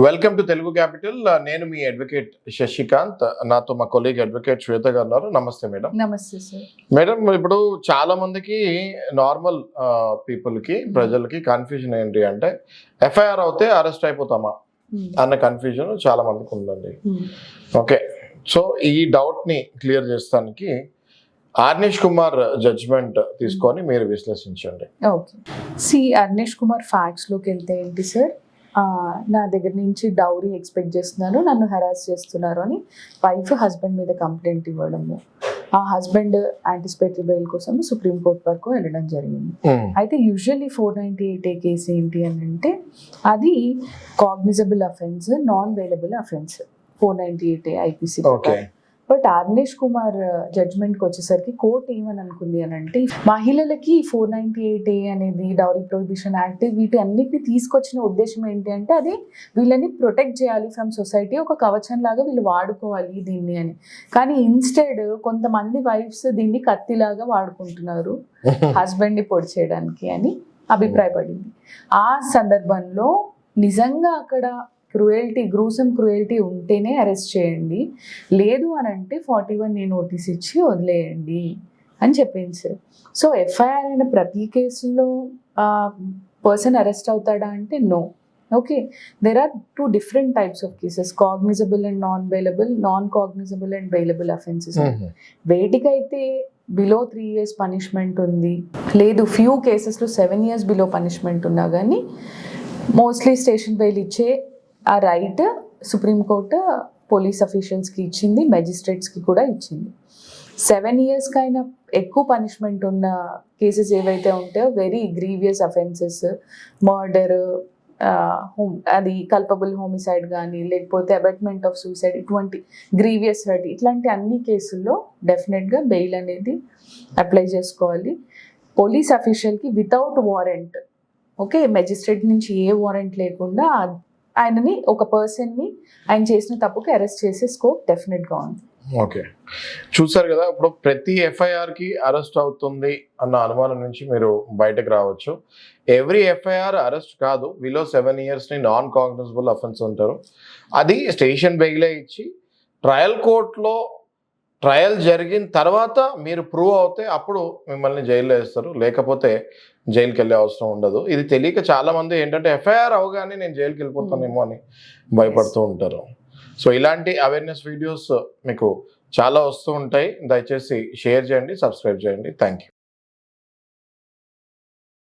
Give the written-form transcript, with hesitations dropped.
Welcome to Telugu capital. నేను మీ advocate Sasikanth. నాతో మా కొలీగ్ అడ్వకేట్ శ్వేత గారు ఉన్నారు. నమస్తే మేడం. నమస్తే సార్. మేడం, ఇప్పుడు చాలా మందికి నార్మల్ పీపుల్కి ప్రజలకి కన్ఫ్యూజన్ ఏంటి అంటే ఎఫ్ఐఆర్ అవుతే అరెస్ట్ అయిపోతామా అన్న కన్ఫ్యూజన్ చాలా మందికి ఉందండి. ఓకే, సో ఈ డౌట్ని క్లియర్ చేస్తానికి ఆర్నేష్ కుమార్ జడ్జ్మెంట్ తీసుకొని మీరు విశ్లేషించండి. ఓకే, ఆర్నేష్ కుమార్ ఫ్యాక్ట్స్లోకి వెళ్తే ఏంటి సార్, నా దగ్గర నుంచి డౌరీ ఎక్స్పెక్ట్ చేస్తున్నాను, నన్ను హెరాస్ చేస్తున్నారు అని వైఫ్ హస్బెండ్ మీద కంప్లైంట్ ఇవ్వడము. ఆ హస్బెండ్ యాంటిసిపేటరీ బెయిల్ కోసం సుప్రీంకోర్టు వరకు వెళ్ళడం జరిగింది. అయితే యూజువల్లీ 498A కేసు ఏంటి అని అంటే అది cognizable offence, non bailable offence 498A IPC. But Arnesh Kumar జడ్జ్మెంట్కి వచ్చేసరికి కోర్టు ఏమని అనుకుంది అని అంటే మహిళలకి 498A అనేది డౌరీ ప్రొహిబిషన్ యాక్ట్ వీటి అన్నిటిని తీసుకొచ్చిన ఉద్దేశం ఏంటి అంటే అది వీళ్ళని ప్రొటెక్ట్ చేయాలి ఫ్రమ్ సొసైటీ, ఒక కవచం లాగా వీళ్ళు వాడుకోవాలి దీన్ని అని. కానీ ఇన్స్టెడ్ కొంతమంది వైఫ్స్ దీన్ని కత్తిలాగా వాడుకుంటున్నారు హస్బెండ్ని పొడి చేయడానికి అని అభిప్రాయపడింది. ఆ సందర్భంలో నిజంగా అక్కడ గ్రూసమ్ క్రూయల్టీ ఉంటేనే అరెస్ట్ చేయండి, లేదు అని అంటే 41A నోటీస్ ఇచ్చి వదిలేయండి అని చెప్పింది సార్. సో ఎఫ్ఐఆర్ అయిన ప్రతి కేసులో పర్సన్ అరెస్ట్ అవుతాడా అంటే no. Okay, there are 2 different types of cases, cognizable and non bailable, non cognizable and bailable offences. వేటికైతే బిలో 3 years పనిష్మెంట్ ఉంది, లేదు ఫ్యూ కేసెస్లో 7 years బిలో పనిష్మెంట్ ఉన్నా కానీ మోస్ట్లీ స్టేషన్ బెయిల్ ఇచ్చే ఆ రైట్ సుప్రీంకోర్టు పోలీస్ అఫీషియల్స్కి ఇచ్చింది, మెజిస్ట్రేట్స్కి కూడా ఇచ్చింది. 7 years కైనా ఎక్కువ పనిష్మెంట్ ఉన్న కేసెస్ ఏవైతే ఉంటాయో వెరీ గ్రీవియస్ అఫెన్సెస్, మర్డర్, అది కల్పబుల్ హోమిసైడ్ కానీ లేకపోతే అబెట్మెంట్ ఆఫ్ సూసైడ్, ఇటువంటి గ్రీవియస్ హర్ట్, ఇట్లాంటి అన్ని కేసుల్లో డెఫినెట్గా బెయిల్ అనేది అప్లై చేసుకోవాలి. పోలీస్ అఫీషియల్కి వితౌట్ వారెంట్, ఓకే, మెజిస్ట్రేట్ నుంచి ఏ వారెంట్ లేకుండా ఆయనని ఒక పర్సన్ని ఆయన చేసిన తప్పుకి అరెస్ట్ చేసే స్కోప్ డెఫినెట్గా ఉంది. ఓకే, చూసారు కదా, ఇప్పుడు ప్రతి ఎఫ్ఐఆర్కి అరెస్ట్ అవుతుంది అన్న అనుమానం నుంచి మీరు బయటకు రావచ్చు. ఎవ్రీ ఎఫ్ఐఆర్ అరెస్ట్ కాదు, బిలో 7 yearsని నాన్ కాగ్నిజబుల్ అఫెన్స్ ఉంటారు. అది స్టేషన్ బెయిలే ఇచ్చి ట్రయల్ కోర్టులో ట్రయల్ జరిగిన తర్వాత మీరు ప్రూవ్ అవుతే అప్పుడు మిమ్మల్ని జైల్లో వేస్తారు, లేకపోతే జైలుకి వెళ్ళే అవసరం ఉండదు. ఇది తెలియక చాలామంది ఏంటంటే ఎఫ్ఐఆర్ అవగానే నేను జైలుకి వెళ్ళిపోతానేమో అని భయపడుతూ ఉంటారు. సో ఇలాంటి అవేర్నెస్ వీడియోస్ మీకు చాలా వస్తూ ఉంటాయి. దయచేసి షేర్ చేయండి, సబ్స్క్రైబ్ చేయండి. Thank you.